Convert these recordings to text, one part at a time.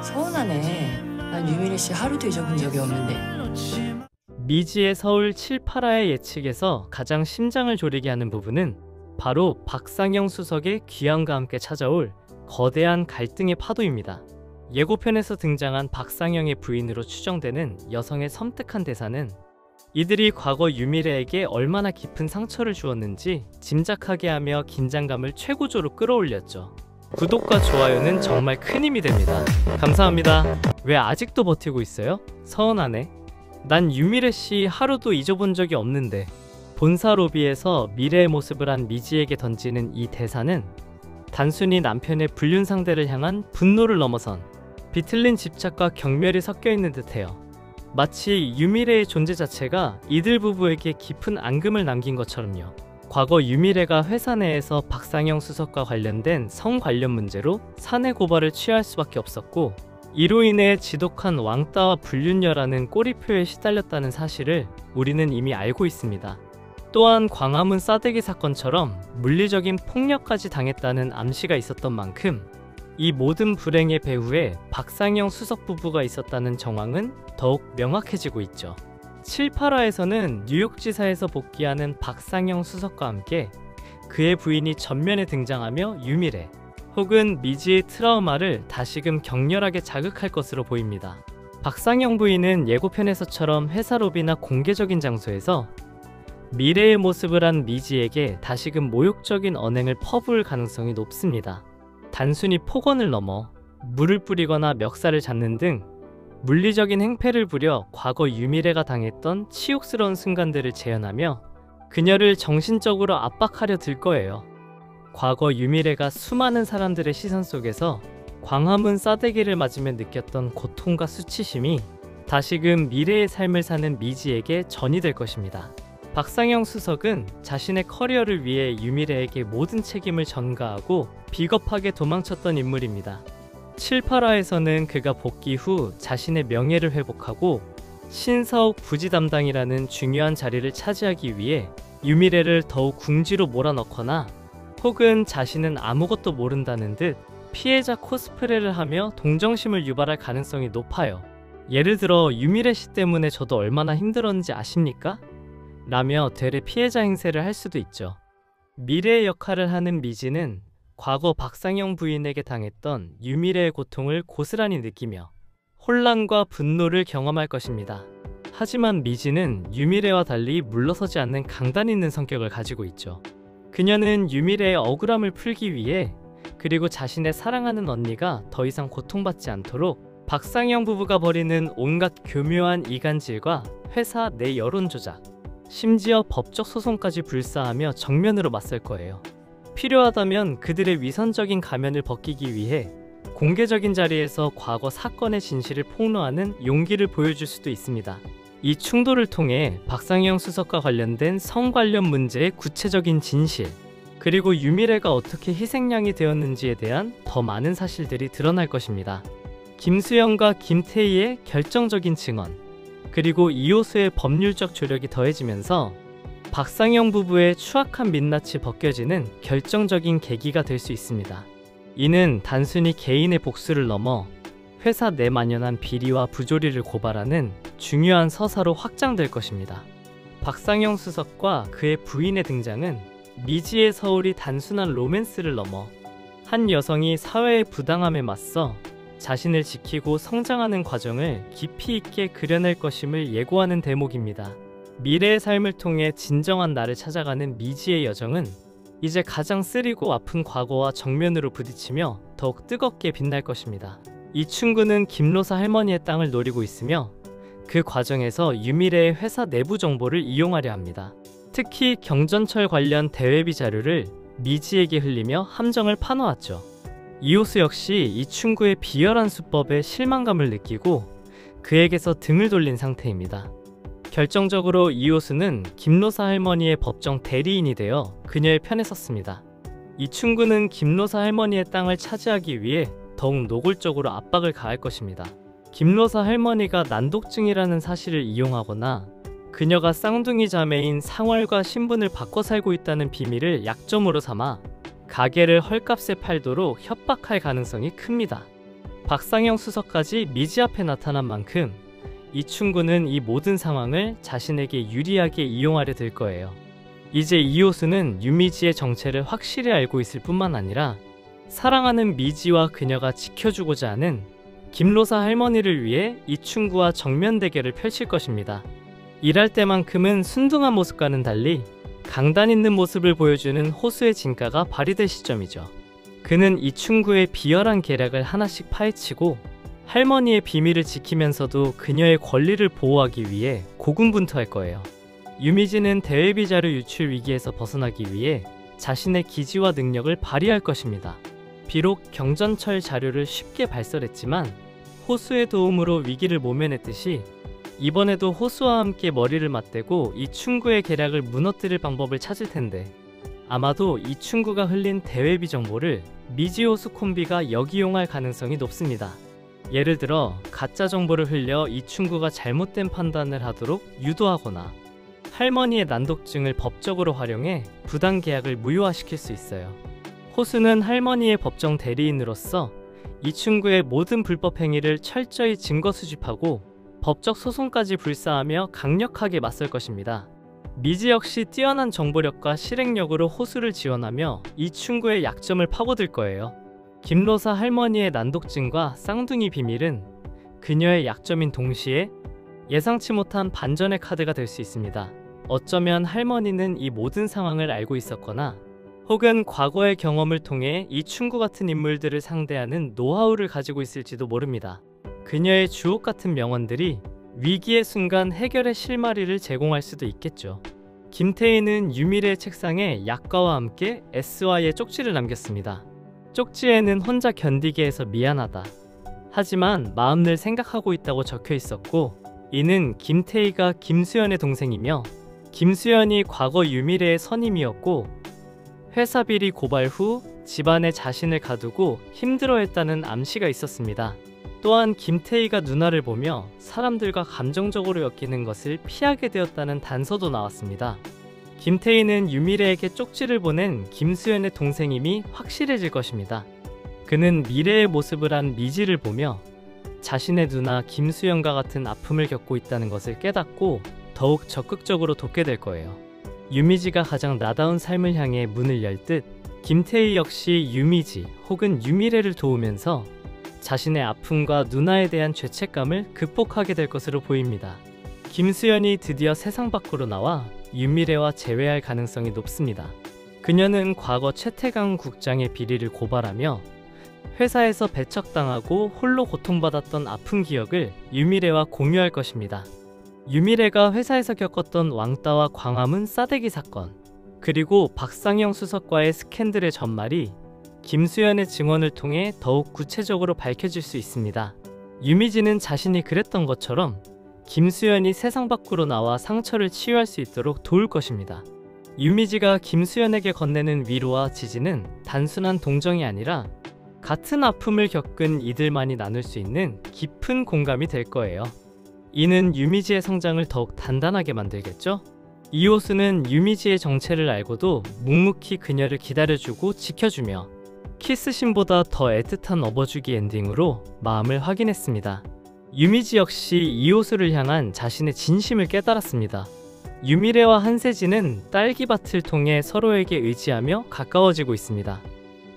서운하네. 난 유미래 씨 하루도 잊어본 적이 없는데. 미지의 서울 7, 8화의 예측에서 가장 심장을 졸이게 하는 부분은 바로 박상영 수석의 귀향과 함께 찾아올 거대한 갈등의 파도입니다. 예고편에서 등장한 박상영의 부인으로 추정되는 여성의 섬뜩한 대사는 이들이 과거 유미래에게 얼마나 깊은 상처를 주었는지 짐작하게 하며 긴장감을 최고조로 끌어올렸죠. 구독과 좋아요는 정말 큰 힘이 됩니다. 감사합니다. 왜 아직도 버티고 있어요? 서운하네. 난 유미래 씨 하루도 잊어본 적이 없는데. 본사 로비에서 미래의 모습을 한 미지에게 던지는 이 대사는 단순히 남편의 불륜 상대를 향한 분노를 넘어선 비틀린 집착과 경멸이 섞여 있는 듯해요. 마치 유미래의 존재 자체가 이들 부부에게 깊은 앙금을 남긴 것처럼요. 과거 유미래가 회사 내에서 박상영 수석과 관련된 성 관련 문제로 사내 고발을 취할 수밖에 없었고, 이로 인해 지독한 왕따와 불륜녀라는 꼬리표에 시달렸다는 사실을 우리는 이미 알고 있습니다. 또한 광화문 싸대기 사건처럼 물리적인 폭력까지 당했다는 암시가 있었던 만큼 이 모든 불행의 배후에 박상영 수석 부부가 있었다는 정황은 더욱 명확해지고 있죠. 7, 8화에서는 뉴욕지사에서 복귀하는 박상영 수석과 함께 그의 부인이 전면에 등장하며 유미래 혹은 미지의 트라우마를 다시금 격렬하게 자극할 것으로 보입니다. 박상영 부인은 예고편에서처럼 회사 로비나 공개적인 장소에서 미래의 모습을 한 미지에게 다시금 모욕적인 언행을 퍼부을 가능성이 높습니다. 단순히 폭언을 넘어 물을 뿌리거나 멱살을 잡는 등 물리적인 행패를 부려 과거 유미래가 당했던 치욕스러운 순간들을 재현하며 그녀를 정신적으로 압박하려 들 거예요. 과거 유미래가 수많은 사람들의 시선 속에서 광화문 싸대기를 맞으며 느꼈던 고통과 수치심이 다시금 미래의 삶을 사는 미지에게 전이 될 것입니다. 박상영 수석은 자신의 커리어를 위해 유미래에게 모든 책임을 전가하고 비겁하게 도망쳤던 인물입니다. 7, 8화에서는 그가 복귀 후 자신의 명예를 회복하고 신사옥 부지 담당이라는 중요한 자리를 차지하기 위해 유미래를 더욱 궁지로 몰아넣거나 혹은 자신은 아무것도 모른다는 듯 피해자 코스프레를 하며 동정심을 유발할 가능성이 높아요. 예를 들어 유미래 씨 때문에 저도 얼마나 힘들었는지 아십니까? 라며 되레 피해자 행세를 할 수도 있죠. 미래의 역할을 하는 미지는 과거 박상영 부인에게 당했던 유미래의 고통을 고스란히 느끼며 혼란과 분노를 경험할 것입니다. 하지만 미지는 유미래와 달리 물러서지 않는 강단 있는 성격을 가지고 있죠. 그녀는 유미래의 억울함을 풀기 위해 그리고 자신의 사랑하는 언니가 더 이상 고통받지 않도록 박상영 부부가 벌이는 온갖 교묘한 이간질과 회사 내 여론 조작, 심지어 법적 소송까지 불사하며 정면으로 맞설 거예요. 필요하다면 그들의 위선적인 가면을 벗기기 위해 공개적인 자리에서 과거 사건의 진실을 폭로하는 용기를 보여줄 수도 있습니다. 이 충돌을 통해 박상영 수석과 관련된 성 관련 문제의 구체적인 진실, 그리고 유미래가 어떻게 희생양이 되었는지에 대한 더 많은 사실들이 드러날 것입니다. 김수영과 김태희의 결정적인 증언, 그리고 이호수의 법률적 조력이 더해지면서 박상영 부부의 추악한 민낯이 벗겨지는 결정적인 계기가 될 수 있습니다. 이는 단순히 개인의 복수를 넘어 회사 내 만연한 비리와 부조리를 고발하는 중요한 서사로 확장될 것입니다. 박상영 수석과 그의 부인의 등장은 미지의 서울이 단순한 로맨스를 넘어 한 여성이 사회의 부당함에 맞서 자신을 지키고 성장하는 과정을 깊이 있게 그려낼 것임을 예고하는 대목입니다. 미래의 삶을 통해 진정한 나를 찾아가는 미지의 여정은 이제 가장 쓰리고 아픈 과거와 정면으로 부딪히며 더욱 뜨겁게 빛날 것입니다. 이충구는 김로사 할머니의 땅을 노리고 있으며 그 과정에서 유미래의 회사 내부 정보를 이용하려 합니다. 특히 경전철 관련 대외비 자료를 미지에게 흘리며 함정을 파놓았죠. 이호수 역시 이충구의 비열한 수법에 실망감을 느끼고 그에게서 등을 돌린 상태입니다. 결정적으로 이호수는 김로사 할머니의 법정 대리인이 되어 그녀의 편에 섰습니다. 이충구는 김로사 할머니의 땅을 차지하기 위해 더욱 노골적으로 압박을 가할 것입니다. 김로사 할머니가 난독증이라는 사실을 이용하거나 그녀가 쌍둥이 자매인 상월과 신분을 바꿔 살고 있다는 비밀을 약점으로 삼아 가게를 헐값에 팔도록 협박할 가능성이 큽니다. 박상영 수석까지 미지 앞에 나타난 만큼 이충구는 이 모든 상황을 자신에게 유리하게 이용하려 들 거예요. 이제 이호수는 유미지의 정체를 확실히 알고 있을 뿐만 아니라 사랑하는 미지와 그녀가 지켜주고자 하는 김로사 할머니를 위해 이충구와 정면 대결을 펼칠 것입니다. 일할 때만큼은 순둥한 모습과는 달리 강단 있는 모습을 보여주는 호수의 진가가 발휘될 시점이죠. 그는 이충구의 비열한 계략을 하나씩 파헤치고 할머니의 비밀을 지키면서도 그녀의 권리를 보호하기 위해 고군분투할 거예요. 유미지는 대외비 자료 유출 위기에서 벗어나기 위해 자신의 기지와 능력을 발휘할 것입니다. 비록 경전철 자료를 쉽게 발설했지만 호수의 도움으로 위기를 모면했듯이 이번에도 호수와 함께 머리를 맞대고 이충구의 계략을 무너뜨릴 방법을 찾을 텐데 아마도 이충구가 흘린 대외비 정보를 미지호수 콤비가 역이용할 가능성이 높습니다. 예를 들어 가짜 정보를 흘려 이충구가 잘못된 판단을 하도록 유도하거나 할머니의 난독증을 법적으로 활용해 부당 계약을 무효화시킬 수 있어요. 호수는 할머니의 법정 대리인으로서 이충구의 모든 불법 행위를 철저히 증거 수집하고 법적 소송까지 불사하며 강력하게 맞설 것입니다. 미지 역시 뛰어난 정보력과 실행력으로 호수를 지원하며 이충구의 약점을 파고들 거예요. 김로사 할머니의 난독증과 쌍둥이 비밀은 그녀의 약점인 동시에 예상치 못한 반전의 카드가 될 수 있습니다. 어쩌면 할머니는 이 모든 상황을 알고 있었거나 혹은 과거의 경험을 통해 이충구 같은 인물들을 상대하는 노하우를 가지고 있을지도 모릅니다. 그녀의 주옥 같은 명언들이 위기의 순간 해결의 실마리를 제공할 수도 있겠죠. 김태희는 유미래의 책상에 약과와 함께 SY의 쪽지를 남겼습니다. 쪽지에는 혼자 견디게 해서 미안하다. 하지만 마음 늘 생각하고 있다고 적혀 있었고 이는 김태희가 김수연의 동생이며 김수연이 과거 유미래의 선임이었고 회사 비리 고발 후 집안에 자신을 가두고 힘들어했다는 암시가 있었습니다. 또한 김태희가 누나를 보며 사람들과 감정적으로 엮이는 것을 피하게 되었다는 단서도 나왔습니다. 김태희는 유미래에게 쪽지를 보낸 김수연의 동생임이 확실해질 것입니다. 그는 미래의 모습을 한 미지를 보며 자신의 누나 김수연과 같은 아픔을 겪고 있다는 것을 깨닫고 더욱 적극적으로 돕게 될 거예요. 유미지가 가장 나다운 삶을 향해 문을 열 듯 김태희 역시 유미지 혹은 유미래를 도우면서 자신의 아픔과 누나에 대한 죄책감을 극복하게 될 것으로 보입니다. 김수연이 드디어 세상 밖으로 나와 유미래와 재회할 가능성이 높습니다. 그녀는 과거 최태강 국장의 비리를 고발하며 회사에서 배척당하고 홀로 고통받았던 아픈 기억을 유미래와 공유할 것입니다. 유미래가 회사에서 겪었던 왕따와 광화문 싸대기 사건, 그리고 박상영 수석과의 스캔들의 전말이 김수연의 증언을 통해 더욱 구체적으로 밝혀질 수 있습니다. 유미지는 자신이 그랬던 것처럼 김수연이 세상 밖으로 나와 상처를 치유할 수 있도록 도울 것입니다. 유미지가 김수연에게 건네는 위로와 지지는 단순한 동정이 아니라 같은 아픔을 겪은 이들만이 나눌 수 있는 깊은 공감이 될 거예요. 이는 유미지의 성장을 더욱 단단하게 만들겠죠? 이호수는 유미지의 정체를 알고도 묵묵히 그녀를 기다려주고 지켜주며 키스신보다 더 애틋한 업어주기 엔딩으로 마음을 확인했습니다. 유미지 역시 이호수를 향한 자신의 진심을 깨달았습니다. 유미래와 한세진은 딸기밭을 통해 서로에게 의지하며 가까워지고 있습니다.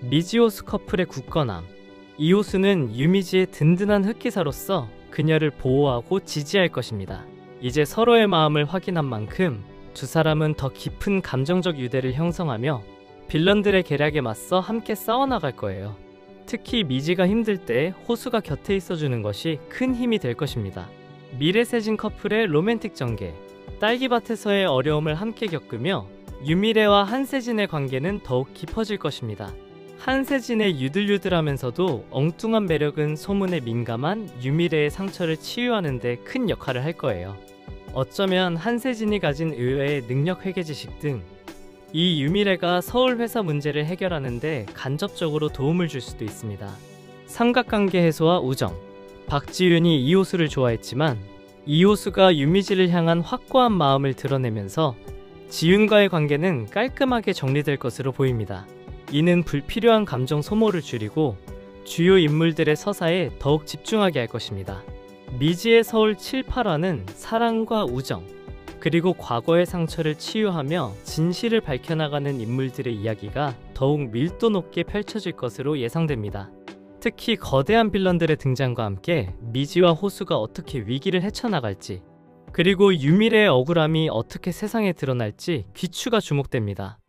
미지호수 커플의 굳건함, 이호수는 유미지의 든든한 흑기사로서 그녀를 보호하고 지지할 것입니다. 이제 서로의 마음을 확인한 만큼 두 사람은 더 깊은 감정적 유대를 형성하며 빌런들의 계략에 맞서 함께 싸워나갈 거예요. 특히 미지가 힘들 때 호수가 곁에 있어주는 것이 큰 힘이 될 것입니다. 미래세진 커플의 로맨틱 전개, 딸기밭에서의 어려움을 함께 겪으며 유미래와 한세진의 관계는 더욱 깊어질 것입니다. 한세진의 유들유들하면서도 엉뚱한 매력은 소문에 민감한 유미래의 상처를 치유하는 데 큰 역할을 할 거예요. 어쩌면 한세진이 가진 의외의 능력 회계 지식 등 이 유미래가 서울 회사 문제를 해결하는 데 간접적으로 도움을 줄 수도 있습니다. 삼각관계 해소와 우정, 박지윤이 이호수를 좋아했지만 이호수가 유미지를 향한 확고한 마음을 드러내면서 지윤과의 관계는 깔끔하게 정리될 것으로 보입니다. 이는 불필요한 감정 소모를 줄이고 주요 인물들의 서사에 더욱 집중하게 할 것입니다. 미지의 서울 7, 8화는 사랑과 우정, 그리고 과거의 상처를 치유하며 진실을 밝혀나가는 인물들의 이야기가 더욱 밀도 높게 펼쳐질 것으로 예상됩니다. 특히 거대한 빌런들의 등장과 함께 미지와 호수가 어떻게 위기를 헤쳐나갈지, 그리고 유미래의 억울함이 어떻게 세상에 드러날지 귀추가 주목됩니다.